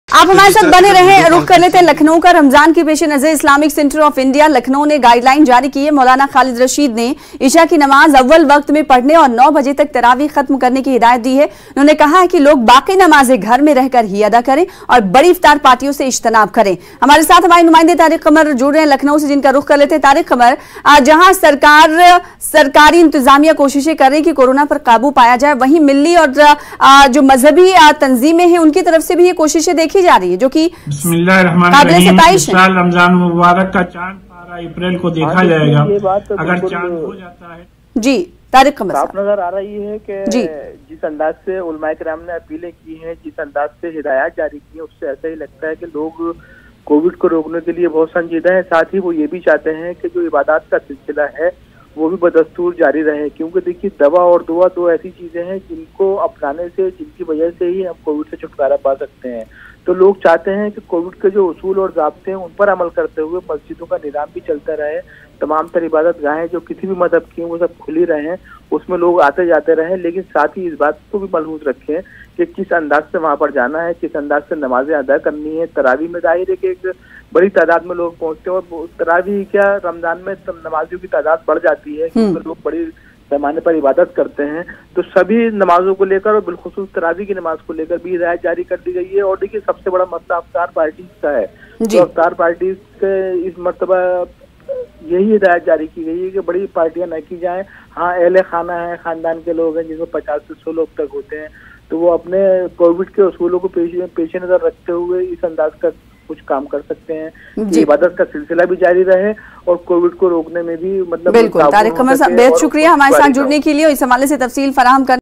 आप हमारे साथ बने रहें। रुख कर लेते हैं लखनऊ का। रमजान के पेश नजर Islamic centre of India Lucknow ने गाइडलाइन जारी की है। मौलाना खालिद रशीद ने ईशा की नमाज अव्वल वक्त में पढ़ने और 9 बजे तक तरावी खत्म करने की हिदायत दी है। उन्होंने कहा है कि लोग बाकी नमाजें घर में रहकर ही अदा करें और बड़ी इफ्तार पार्टियों से इज्तनाब करें। हमारे साथ हमारे नुमाइंदे तारिक कमर जुड़ रहे हैं लखनऊ से, जिनका रुख कर लेते हैं। तारिक कमर, जहां सरकारी इंतजामिया कोशिशें कर रही कि कोरोना पर काबू पाया जाए, वहीं मिल्ली और जो मजहबी तंजीमें हैं उनकी तरफ से भी ये कोशिशें देखी जा रही है, जो कि रमजान मुबारक का चांद 12 अप्रैल को देखा जाएगा। अगर चांद हो जाता है जी तारिक कमर साफ नजर आ रही है कि जिस अंदाज से उलमाए किराम ने अपीलें की हैं, जिस अंदाज से हिदायत जारी की है, उससे ऐसा ही लगता है कि लोग कोविड को रोकने के लिए बहुत संजीदा है। साथ ही वो ये भी चाहते हैं कि जो इबादत का सिलसिला है वो भी बदस्तूर जारी रहे, क्योंकि देखिए दवा और दुआ दो ऐसी चीजें हैं जिनको अपनाने से, जिनकी वजह से ही हम कोविड से छुटकारा पा सकते हैं। तो लोग चाहते हैं कि कोविड के जो उसूल और ज़ाब्ते हैं उन पर अमल करते हुए मस्जिदों का निज़ाम भी चलता रहे, तमाम तर इबादत गाहें जो किसी भी मजहब की हैं वो सब खुली रहें, उसमें लोग आते जाते रहें, लेकिन साथ ही इस बात को भी मलहूज रखें कि किस अंदाज से वहाँ पर जाना है, किस अंदाज से नमाजें अदा करनी है। तरावी में जाहिर है कि एक बड़ी तादाद में लोग पहुँचते हैं और तरावी क्या रमजान में नमाजियों की तादाद बढ़ जाती है क्योंकि लोग बड़ी पैमाने पर इबादत करते हैं। तो सभी नमाजों को लेकर और बिलखुसूस तरावी की नमाज को लेकर भी हिदायत जारी कर दी गई है। और देखिए सबसे बड़ा मसला अफ्तार पार्टीज का है, तो अफ्तार पार्टीज के इस मरतबा यही हिदायत जारी की गई है कि बड़ी पार्टियां न की जाएं। हाँ, अहले खाना है, खानदान के लोग हैं जिसमें 50 से 100 लोग तक होते हैं, तो वो अपने कोविड के उसूलों को पेश नजर रखते हुए इस अंदाज का कुछ काम कर सकते हैं। इबादत का सिलसिला भी जारी रहे और कोविड को रोकने में भी मतलब बिल्कुल। तारिक कमर साहब, बेहद शुक्रिया हमारे साथ जुड़ने के लिए और इस हवाले से तफसील फराहम कर